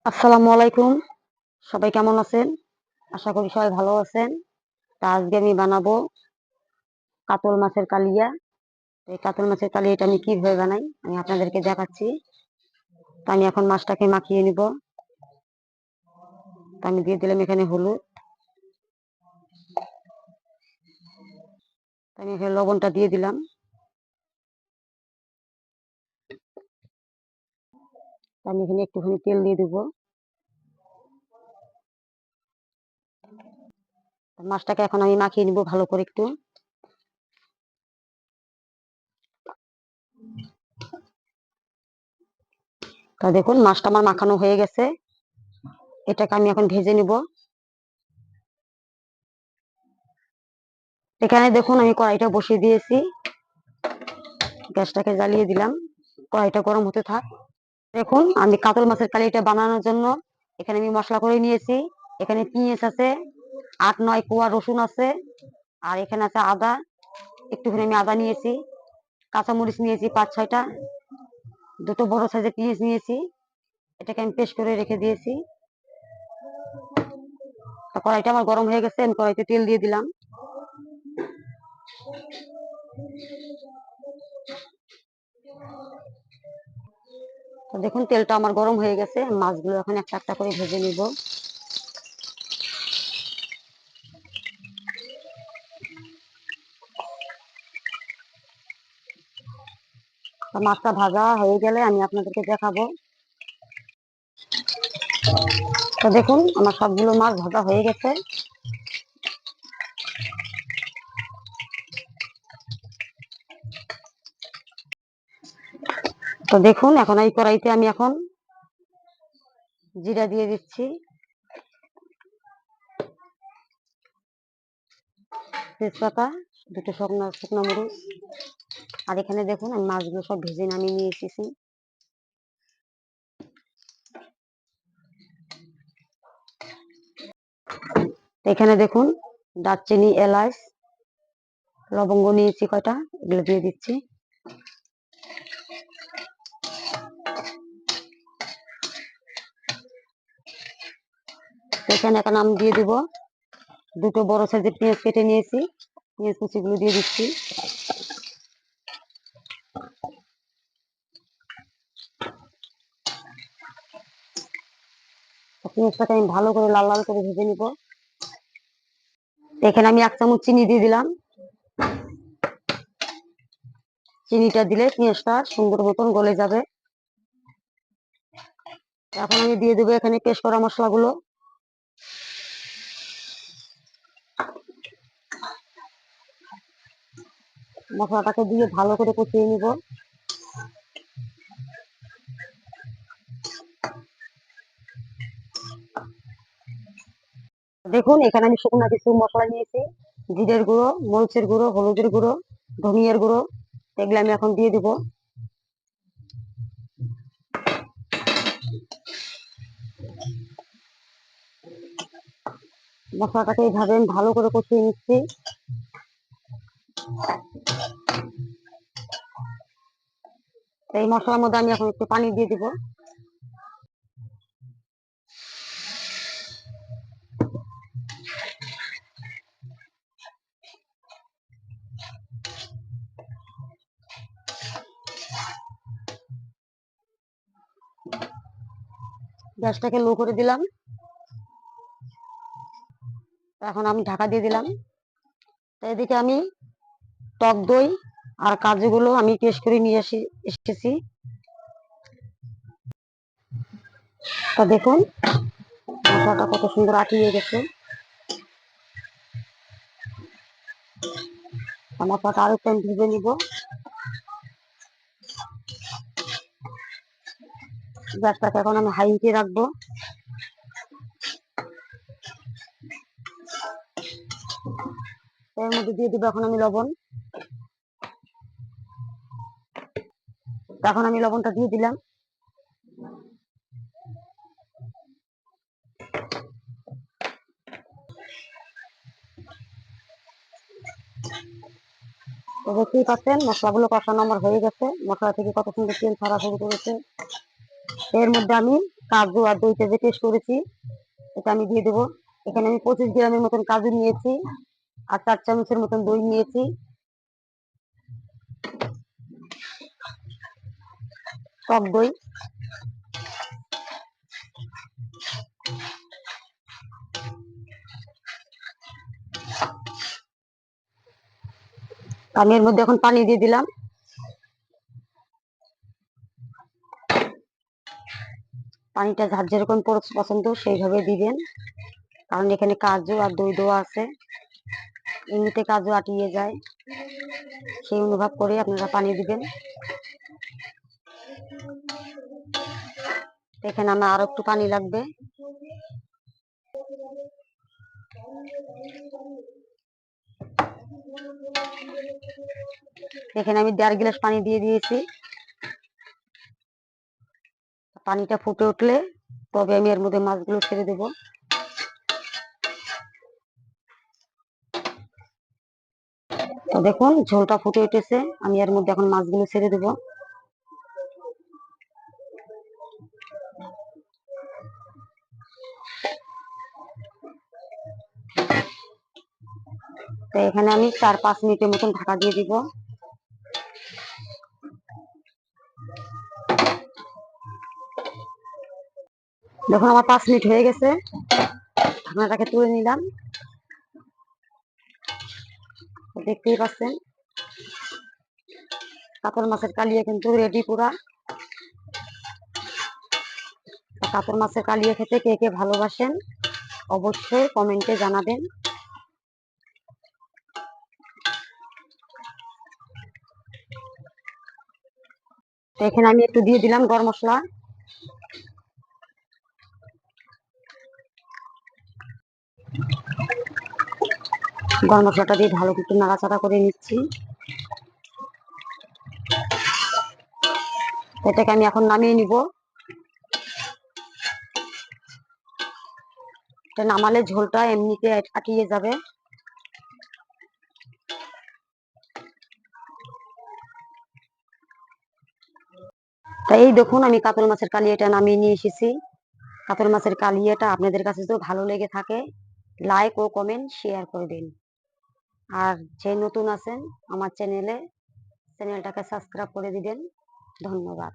আসসালামু আলাইকুম। সবাই কেমন আছেন? আশা করি সবাই ভালো আছেন। তা আজকে আমি বানাবো কাতল মাছের কালিয়া। এই কাতল মাছের কালিয়াটা আমি কিভাবে বানাই আমি আপনাদেরকে দেখাচ্ছি। তো আমি এখন মাছটাকে মাখিয়ে নিব। তো আমি দিয়ে দিলাম এখানে হলুদ। তো আমি এখানে লবণটা দিয়ে দিলাম। তো আমি এখানে একটুখানি তেল দিয়ে দিব। মাছটাকে এখন আমি মাখিয়ে নিব ভালো করে একটু। তা দেখুন মাছটা আমার মাখানো হয়ে গেছে। এটাকে আমি এখন ভেজে নিব। এখানে দেখুন আমি কড়াইটা বসিয়ে দিয়েছি। গ্যাসটাকে জ্বালিয়ে দিলাম। কড়াইটা গরম হতে থাক। দেখুন আমি কাতল মাছের কালিয়াটা বানানোর জন্য এখানে আমি মশলা করে নিয়েছি। এখানে পেঁয়াজ আছে, ৮-৯ কোয়া রসুন আছে, আর এখানে আছে আদা। একটুখানি আমি আদা নিয়েছি, কাঁচামরিচ নিয়েছি ৫-৬টা, দুটো বড় সাইজের পেঁয়াজ নিয়েছি। এটাকে আমি পেস্ট করে রেখে দিয়েছি। কড়াইটা আমার গরম হয়ে গেছে, আমি কড়াইতে তেল দিয়ে দিলাম। তো দেখুন তেলটা আমার গরম হয়ে গেছে। মাছগুলো এখন একটা একটা করে ভেজে নিব। মাছটা ভাজা হয়ে গেলে আমি আপনাদেরকে দেখাবো। তো দেখুন আমার সবগুলো মাছ ভাজা হয়ে গেছে। তো দেখুন এখন এই কড়াইতে আমি এখন জিরা দিয়ে দিচ্ছি, তেজপাতা, দুটো শুকনো শুকনো মরিচ। আর এখানে দেখুন আমি মাছগুলো সব ভেজে নামিয়ে নিয়ে এসেছি। এখানে দেখুন দারচিনি, এলাচ, লবঙ্গ নিয়েছি কয়টা, এগুলো দিয়ে দিচ্ছি। এখানে এখন আমি দিয়ে দিব দুটো বড় সাইজের পেঁয়াজ কেটে নিয়েছি, পেঁয়াজ কুচিগুলো দিয়ে দিচ্ছি। পেঁয়াজটাকে আমি ভালো করে লাল লাল করে ভেজে নিব। এখানে আমি 1 চামচ চিনি দিয়ে দিলাম। চিনিটা দিলে পেঁয়াজটা সুন্দর মতন গলে যাবে। এখন আমি দিয়ে দেবো এখানে পেস্ট করা মশলাগুলো। মশলাটাকে দিয়ে ভালো করে কষিয়ে নিব। দেখুন এখানে আমি শুকনো কিছু মশলা নিয়েছি, জিরের গুঁড়ো, মরিচের গুঁড়ো, হলুদের গুঁড়ো, ধনিয়ার গুঁড়ো, এগুলো আমি এখন দিয়ে দিব। মশলাটাকে এইভাবে আমি ভালো করে কষিয়ে নিচ্ছি। এই মশলার মধ্যে আমি এখন একটু পানি দিয়ে দিব। গ্যাসটাকে লো করে দিলাম। এখন আমি ঢাকা দিয়ে দিলাম। তো এদিকে আমি টক দই আর কাজুগুলো আমি পেস্ট করে নিয়ে এসেছি। তা দেখুন মশলাটা কত সুন্দর আটিয়ে গেছে। মশলাটা আরো একটু আমি ভেজে নিব। গ্যাসটাকে এখন আমি হাই হিটে রাখবো। এর মধ্যে দিয়ে দিব এখন আমি লবণ। এখন আমি লবণটা দিয়ে দিলাম। তো দেখতেই পাচ্ছেন মশলাগুলো কষানো আমার হয়ে গেছে। মশলা থেকে কত সুন্দর তেল ছাড়া শুরু করেছে। এর মধ্যে আমি কাজু আর দইটা যে পেস্ট করেছি এটা আমি দিয়ে দেবো। এখানে আমি 25 গ্রামের মতন কাজু নিয়েছি আর 4 চামচের মতন দই নিয়েছি, টক দই। আমি এর মধ্যে এখন পানি দিয়ে দিলাম। পানিটা যার যেরকম পছন্দ সেইভাবে দিবেন, কারণ এখানে কাজু আর দই দেওয়া আছে, এমনিতে কাজু আটিয়ে যায়, সেই অনুভব করে আপনারা পানি দিবেন। এখানে আমার আরো একটু পানি লাগবে। এখানে আমি 1.5 গ্লাস পানি দিয়ে দিয়েছি। পানিটা ফুটে উঠলে তবে আমি এর মধ্যে মাছগুলো ছেড়ে দেব। তো দেখুন ঝোলটা ফুটে উঠেছে, আমি এর মধ্যে এখন মাছগুলো ছেড়ে দেব। তো এখানে আমি 4-5 মিনিটের মতন ঢাকা দিয়ে দিব। দেখুন আমার 5 মিনিট হয়ে গেছে, ঢাকনাটাকে তুলে নিলাম। দেখতেই পাচ্ছেন কাতল মাছের কালিয়া কিন্তু রেডি পুরা। কাতল মাছের কালিয়া খেতে কে কে ভালোবাসেন অবশ্যই কমেন্টে জানাবেন। তো এখানে আমি একটু দিয়ে দিলাম গরম মশলা। গরম মশলাটা দিয়ে ভালো একটু নাড়াচাড়া করে নিচ্ছি। এটাকে আমি এখন নামিয়ে নিব। এটা নামালে ঝোলটা এমনিতে আটিয়ে যাবে। তাই এই দেখুন আমি কাতল মাছের কালিয়াটা নামিয়ে নিয়ে এসেছি। কাতল মাছের কালিয়াটা আপনাদের কাছে যদি ভালো লেগে থাকে লাইক ও কমেন্ট শেয়ার করে দিন। আর যে নতুন আছেন আমার চ্যানেলটাকে সাবস্ক্রাইব করে দিবেন। ধন্যবাদ।